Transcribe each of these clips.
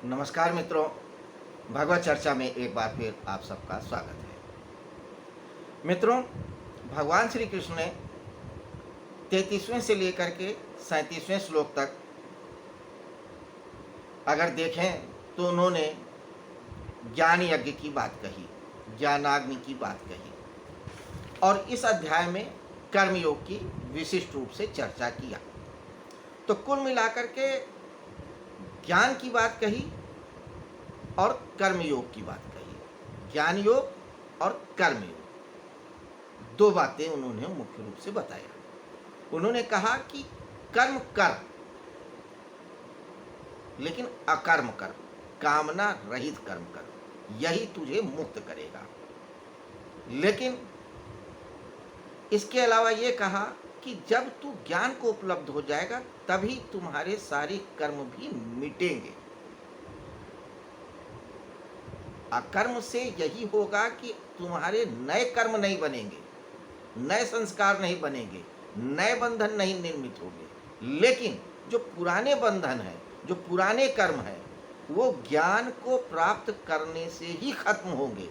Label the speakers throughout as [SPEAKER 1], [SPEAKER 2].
[SPEAKER 1] नमस्कार मित्रों, भगवत चर्चा में एक बार फिर आप सबका स्वागत है। मित्रों, भगवान श्री कृष्ण ने 33वें से लेकर के 37वें श्लोक तक अगर देखें तो उन्होंने ज्ञान यज्ञ की बात कही, ज्ञानाग्नि की बात कही और इस अध्याय में कर्मयोग की विशिष्ट रूप से चर्चा किया। तो कुल मिलाकर के ज्ञान की बात कही और कर्मयोग की बात कही। ज्ञान योग और कर्मयोग दो बातें उन्होंने मुख्य रूप से बताया। उन्होंने कहा कि कर्म कर, लेकिन अकर्म कर, कामना रहित कर्म कर, यही तुझे मुक्त करेगा। लेकिन इसके अलावा ये कहा कि जब तू ज्ञान को उपलब्ध हो जाएगा तभी तुम्हारे सारे कर्म भी मिटेंगे। अकर्म से यही होगा कि तुम्हारे नए कर्म नहीं बनेंगे, नए संस्कार नहीं बनेंगे, नए बंधन नहीं निर्मित होंगे। लेकिन जो पुराने बंधन है, जो पुराने कर्म है, वो ज्ञान को प्राप्त करने से ही खत्म होंगे।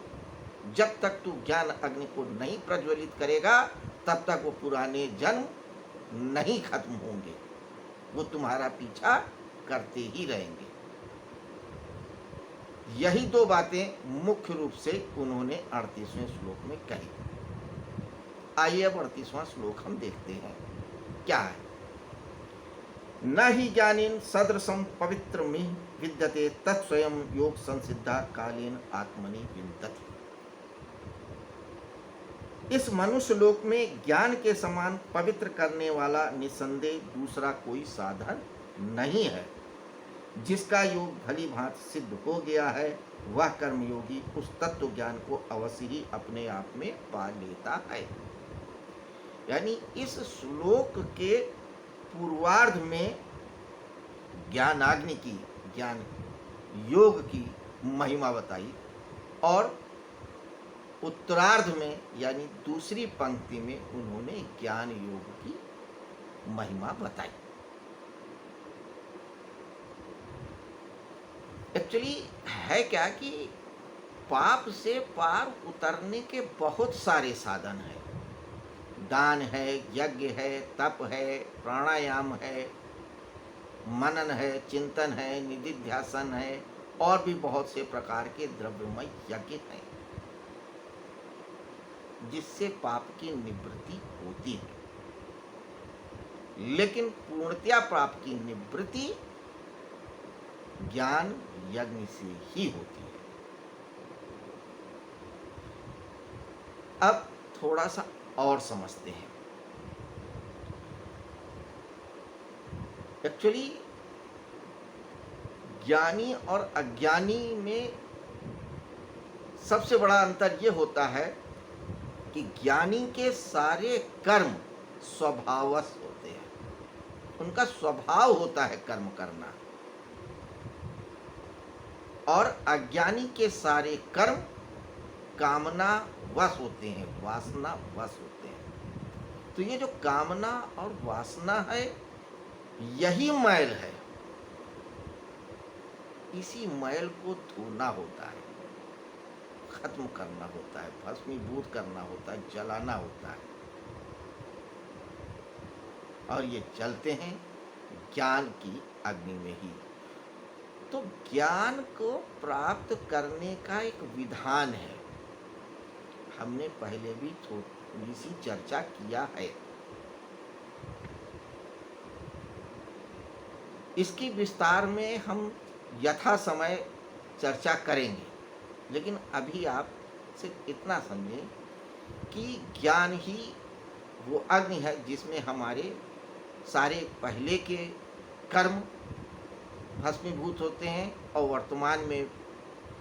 [SPEAKER 1] जब तक तू ज्ञान अग्नि को नहीं प्रज्वलित करेगा तब तक वो पुराने जन्म नहीं खत्म होंगे, वो तुम्हारा पीछा करते ही रहेंगे। यही दो बातें मुख्य रूप से उन्होंने 38वें श्लोक में कही। आइए अब 38वां श्लोक हम देखते हैं क्या है। न ही ज्ञानेन सदृशम पवित्रमिह विद्यते तत्स्वयं योग संसिद्धा कालेन आत्मनि विन्दति। इस मनुष्य लोक में ज्ञान के समान पवित्र करने वाला निसंदेह दूसरा कोई साधन नहीं है। जिसका योग भली भांति सिद्ध हो गया है वह कर्मयोगी उस तत्व ज्ञान को अवश्य ही अपने आप में पा लेता है। यानी इस श्लोक के पूर्वार्ध में ज्ञानाग्नि की, ज्ञान योग की महिमा बताई और उत्तरार्ध में यानी दूसरी पंक्ति में उन्होंने ज्ञान योग की महिमा बताई। एक्चुअली है क्या कि पाप से पार उतरने के बहुत सारे साधन हैं। दान है, यज्ञ है, तप है, प्राणायाम है, मनन है, चिंतन है, निधिध्यासन है और भी बहुत से प्रकार के द्रव्यमय यज्ञ हैं जिससे पाप की निवृत्ति होती है। लेकिन पूर्णतया पाप की निवृत्ति ज्ञान यज्ञ से ही होती है। अब थोड़ा सा और समझते हैं। एक्चुअली ज्ञानी और अज्ञानी में सबसे बड़ा अंतर यह होता है कि ज्ञानी के सारे कर्म स्वभावश होते हैं, उनका स्वभाव होता है कर्म करना, और अज्ञानी के सारे कर्म कामना वश होते हैं, वासना वश होते हैं। तो ये जो कामना और वासना है यही मैल है। इसी मैल को धोना होता है, खत्म करना होता है, भस्मीभूत करना होता है, जलाना होता है। और ये जलते हैं ज्ञान की अग्नि में ही। तो ज्ञान को प्राप्त करने का एक विधान है, हमने पहले भी थोड़ी सी चर्चा किया है। इसकी विस्तार में हम यथा समय चर्चा करेंगे, लेकिन अभी आप सिर्फ इतना समझें कि ज्ञान ही वो अग्नि है जिसमें हमारे सारे पहले के कर्म भस्मीभूत होते हैं और वर्तमान में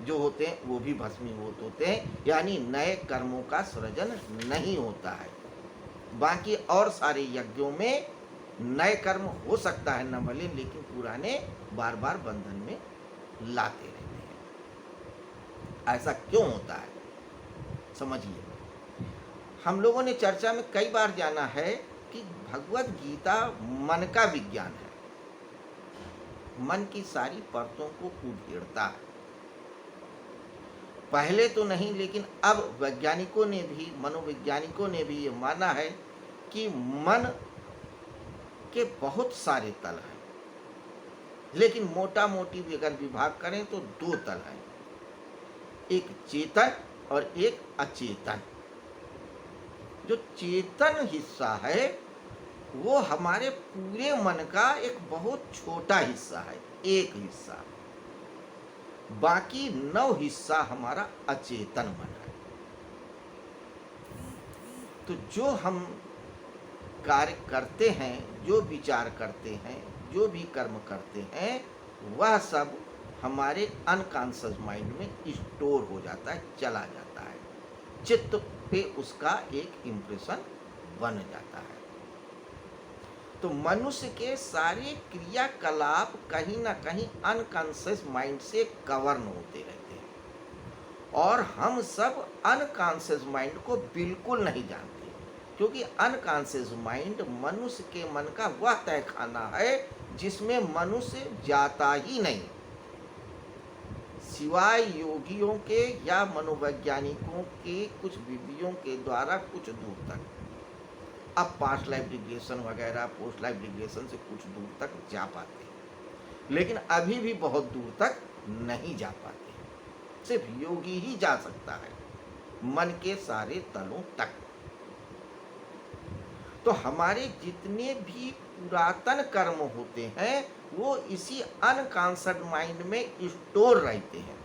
[SPEAKER 1] जो होते हैं वो भी भस्मीभूत होते हैं, यानी नए कर्मों का सृजन नहीं होता है। बाकी और सारे यज्ञों में नए कर्म हो सकता है न भले, लेकिन पुराने बार बार बंधन में लाते रहते हैं। ऐसा क्यों होता है समझिए। हम लोगों ने चर्चा में कई बार जाना है कि भगवत गीता मन का विज्ञान है। मन की सारी परतों को उधेड़ता है। पहले तो नहीं, लेकिन अब वैज्ञानिकों ने भी, मनोवैज्ञानिकों ने भी ये माना है कि मन के बहुत सारे तल हैं, लेकिन मोटा मोटी भी अगर विभाग करें तो दो तल हैं, एक चेतन और एक अचेतन। जो चेतन हिस्सा है वो हमारे पूरे मन का एक बहुत छोटा हिस्सा है, एक हिस्सा। बाकी 9 हिस्सा हमारा अचेतन मन है। तो जो हम कार्य करते हैं, जो विचार करते हैं, जो भी कर्म करते हैं, वह सब हमारे अनकॉन्शियस माइंड में स्टोर हो जाता है, चला जाता है, चित्त पे उसका एक इम्प्रेशन बन जाता है। तो मनुष्य के सारे क्रियाकलाप कहीं ना कहीं अनकॉन्शियस माइंड से गवर्न होते रहते हैं, और हम सब अनकॉन्शियस माइंड को बिल्कुल नहीं जानते, क्योंकि अनकॉन्शियस माइंड मनुष्य के मन का वह तहखाना है जिसमें मनुष्य जाता ही नहीं, सिवाय योगियों के या मनोवैज्ञानिकों के कुछ विधियों के द्वारा कुछ दूर तक। अब पास्ट लाइफ रिग्रेशन वगैरह, पोस्ट लाइफ रिग्रेशन से कुछ दूर तक जा पाते हैं, लेकिन अभी भी बहुत दूर तक नहीं जा पाते। सिर्फ योगी ही जा सकता है मन के सारे तलों तक। तो हमारे जितने भी पुरातन कर्म होते हैं वो इसी अनकॉन्शियस माइंड में स्टोर रहते हैं।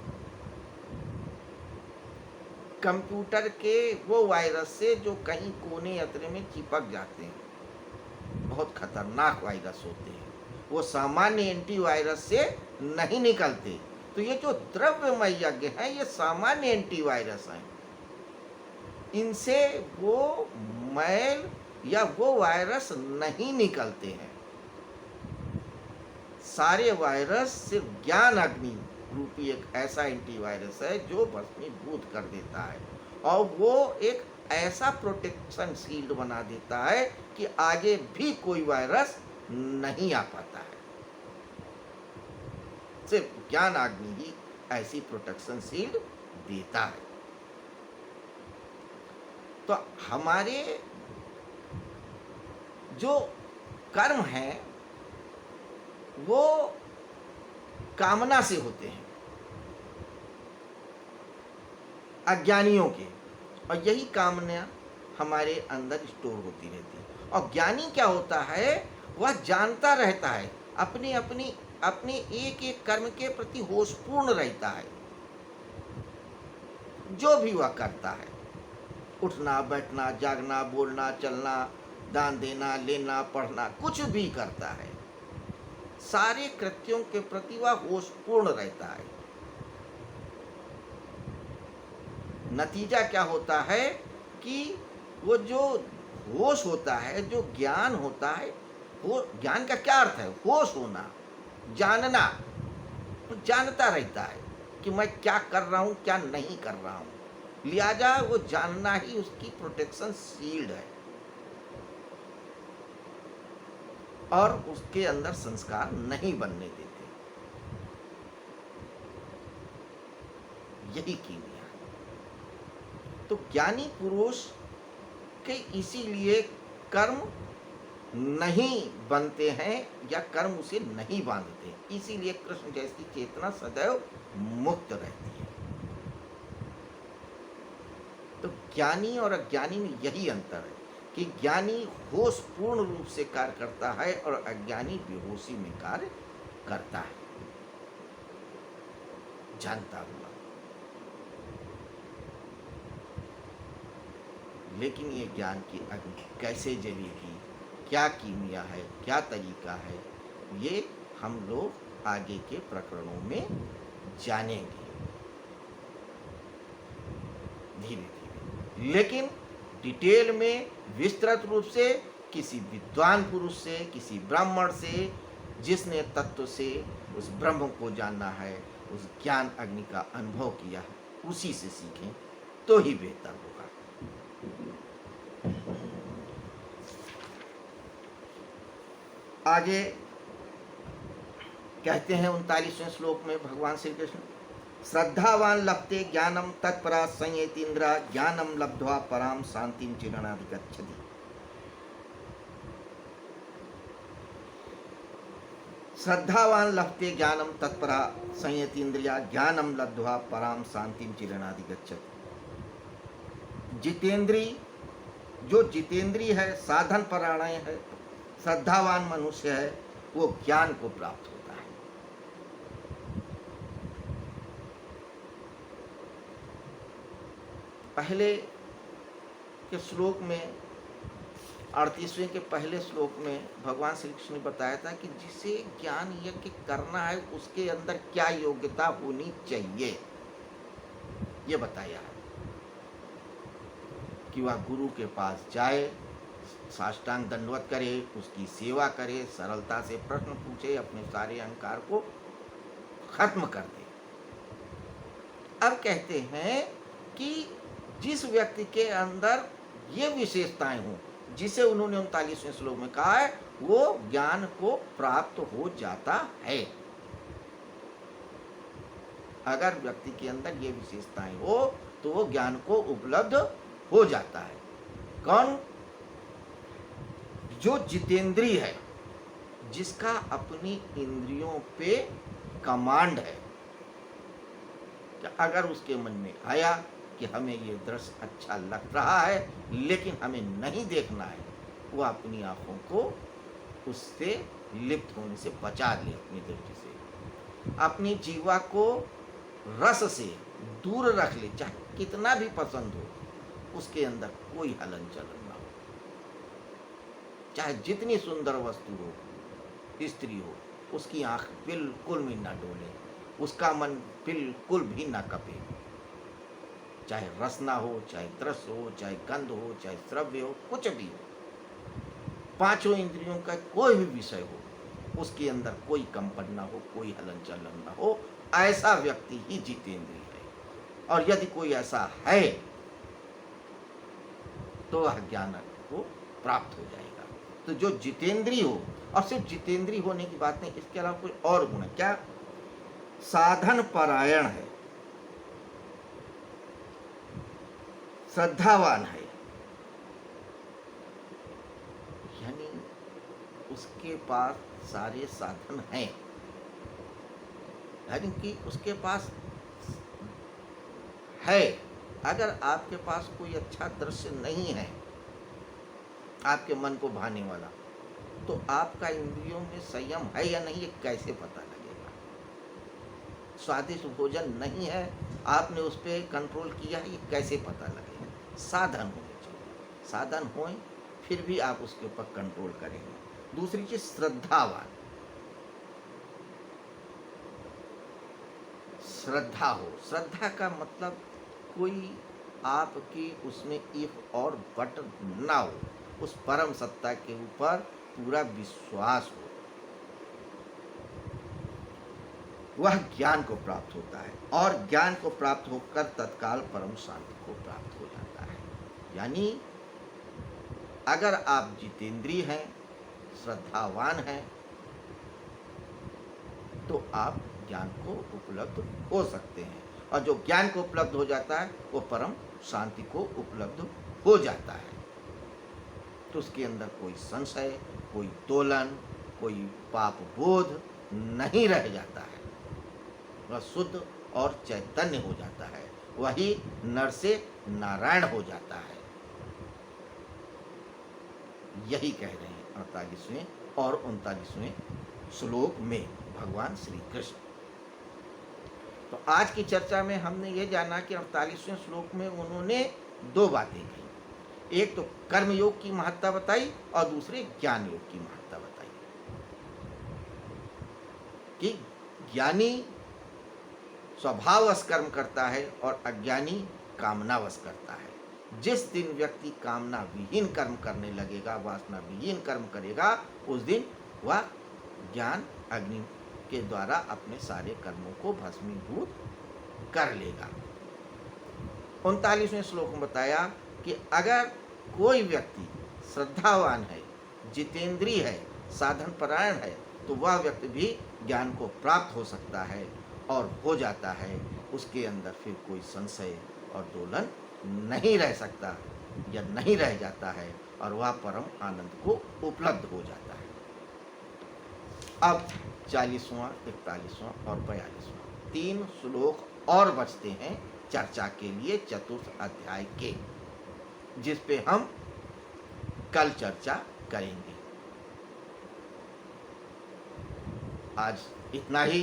[SPEAKER 1] कंप्यूटर के वो वायरस से जो कहीं कोने यंत्र में चिपक जाते हैं, बहुत खतरनाक वायरस होते हैं, वो सामान्य एंटीवायरस से नहीं निकलते। तो ये जो द्रव्यमय यज्ञ है ये सामान्य एंटीवायरस हैं, इनसे वो मैल या वो वायरस नहीं निकलते हैं। सारे वायरस सिर्फ ज्ञान अग्नि रूपी एक ऐसा एंटीवायरस है जो भस्मीभूत कर देता है, और वो एक ऐसा प्रोटेक्शन शील्ड बना देता है कि आगे भी कोई वायरस नहीं आ पाता है। सिर्फ ज्ञान अग्नि ही ऐसी प्रोटेक्शन शील्ड देता है। तो हमारे जो कर्म हैं वो कामना से होते हैं, अज्ञानियों के, और यही कामना हमारे अंदर स्टोर होती रहती है। और ज्ञानी क्या होता है, वह जानता रहता है, अपने एक एक कर्म के प्रति होशपूर्ण रहता है। जो भी वह करता है, उठना बैठना जागना बोलना चलना दान देना लेना पढ़ना, कुछ भी करता है, सारे कृत्यों के प्रति वह होशपूर्ण रहता है। नतीजा क्या होता है कि वो जो होश होता है, जो ज्ञान होता है, वो ज्ञान का क्या अर्थ है, होश होना, जानना। तो जानता रहता है कि मैं क्या कर रहा हूँ क्या नहीं कर रहा हूँ, लिहाजा वो जानना ही उसकी प्रोटेक्शन शील्ड है, और उसके अंदर संस्कार नहीं बनने देते। यही कीमिया है। तो ज्ञानी पुरुष के इसीलिए कर्म नहीं बनते हैं या कर्म उसे नहीं बांधते, इसीलिए कृष्ण जैसी चेतना सदैव मुक्त रहती है। तो ज्ञानी और अज्ञानी में यही अंतर है कि ज्ञानी होश पूर्ण रूप से कार्य करता है और अज्ञानी बेहोशी में कार्य करता है, जानता हुआ। लेकिन ये ज्ञान की अग्नि कैसे जलेगी, क्या कीमिया है, क्या तरीका है, ये हम लोग आगे के प्रकरणों में जानेंगे धीरे धीरे। लेकिन डिटेल में विस्तृत रूप से किसी विद्वान पुरुष से, किसी ब्राह्मण से, जिसने तत्व से उस ब्रह्म को जाना है, उस ज्ञान अग्नि का अनुभव किया है, उसी से सीखें तो ही बेहतर होगा। आगे कहते हैं 39वें श्लोक में भगवान श्री कृष्ण, श्रद्धावान लभते ज्ञानम तत्परा संयतीन्द्रा ज्ञानम लब्ध्वा पराम शांतिम चिरणाधिगच्छति। श्रद्धावान लभते ज्ञानम तत्परा संयतीन्द्रिया ज्ञानम लब्ध्वा पराम शांतिम चिरणाधिगच्छति। जितेंद्री, जो जितेंद्री है, साधन परायण है, श्रद्धावान मनुष्य है, वो ज्ञान को प्राप्त होता है। पहले के श्लोक में 38वें के पहले श्लोक में भगवान श्री कृष्ण ने बताया था कि जिसे ज्ञान यज्ञ करना है उसके अंदर क्या योग्यता होनी चाहिए, ये बताया है कि वह गुरु के पास जाए, साष्टांग दंडवत करे, उसकी सेवा करे, सरलता से प्रश्न पूछे, अपने सारे अहंकार को खत्म कर दे। अब कहते हैं कि जिस व्यक्ति के अंदर ये विशेषताएं हों, जिसे उन्होंने 39वें श्लोक में कहा है, वो ज्ञान को प्राप्त हो जाता है। अगर व्यक्ति के अंदर ये विशेषताएं हो तो वो ज्ञान को उपलब्ध हो जाता है। कौन? जो जितेंद्रिय है, जिसका अपनी इंद्रियों पे कमांड है। अगर उसके मन में आया कि हमें ये दृश्य अच्छा लग रहा है लेकिन हमें नहीं देखना है, वो अपनी आंखों को उससे लिप्त होने से बचा ले, अपनी दृष्टि से अपनी जीवा को रस से दूर रख ले। चाहे कितना भी पसंद हो, उसके अंदर कोई हलन चलन ना हो। चाहे जितनी सुंदर वस्तु हो, स्त्री हो, उसकी आंख बिल्कुल भी ना डोले, उसका मन बिल्कुल भी ना कपे। चाहे रस ना हो, चाहे दृश्य हो, चाहे गंध हो, चाहे श्रव्य हो, कुछ भी हो, पांचों इंद्रियों का कोई भी विषय हो, उसके अंदर कोई कंपन ना हो, कोई हलन चलन ना हो, ऐसा व्यक्ति ही जितेंद्रिय है। और यदि कोई ऐसा है तो वह ज्ञान को प्राप्त हो जाएगा। तो जो जितेंद्रिय हो, और सिर्फ जितेंद्रिय होने की बात नहीं, इसके अलावा कोई और गुण है क्या? साधन परायण है, श्रद्धावान है, यानी उसके पास सारे साधन हैं, यानी कि उसके पास है। अगर आपके पास कोई अच्छा दृश्य नहीं है आपके मन को भाने वाला, तो आपका इंद्रियों में संयम है या नहीं, ये कैसे पता लगेगा? स्वादिष्ट भोजन नहीं है, आपने उस पर कंट्रोल किया है, ये कैसे पता लगेगा? साधन होने चाहिए, साधन होए फिर भी आप उसके ऊपर कंट्रोल करेंगे। दूसरी चीज, श्रद्धावान, श्रद्धा हो। श्रद्धा का मतलब कोई आपकी उसमें इफ और बट ना हो, उस परम सत्ता के ऊपर पूरा विश्वास हो, वह ज्ञान को प्राप्त होता है। और ज्ञान को प्राप्त होकर तत्काल परम शांति को प्राप्त हो जाता है। यानी अगर आप जितेंद्रिय हैं, श्रद्धावान हैं, तो आप ज्ञान को उपलब्ध हो सकते हैं। और जो ज्ञान को उपलब्ध हो जाता है वो परम शांति को उपलब्ध हो जाता है। तो उसके अंदर कोई संशय, कोई तोलन, कोई पाप बोध नहीं रह जाता है, वह शुद्ध और चैतन्य हो जाता है, वही नर से नारायण हो जाता है। यही कह रहे हैं 48वें और 39वें श्लोक में भगवान श्री कृष्ण। तो आज की चर्चा में हमने ये जाना कि 48वें श्लोक में उन्होंने दो बातें कही। एक तो कर्म योग की महत्ता बताई और दूसरे ज्ञान योग की महत्ता बताई कि ज्ञानी स्वभाववश कर्म करता है और अज्ञानी कामनावश करता है। जिस दिन व्यक्ति कामना विहीन कर्म करने लगेगा, वासना विहीन कर्म करेगा, उस दिन वह ज्ञान अग्नि के द्वारा अपने सारे कर्मों को भस्मीभूत कर लेगा। 39वें श्लोक में बताया कि अगर कोई व्यक्ति श्रद्धावान है, जितेंद्रिय है, साधन परायण है, तो वह व्यक्ति भी ज्ञान को प्राप्त हो सकता है और हो जाता है। उसके अंदर फिर कोई संशय और दोलन नहीं रह सकता या नहीं रह जाता है और वह परम आनंद को उपलब्ध हो जाता है। अब 40वां, 41वां और 42वां 3 श्लोक और बचते हैं चर्चा के लिए चतुर्थ अध्याय के, जिस पे हम कल चर्चा करेंगे। आज इतना ही,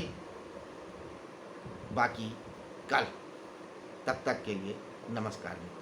[SPEAKER 1] बाकी कल। तब तक के लिए नमस्कार।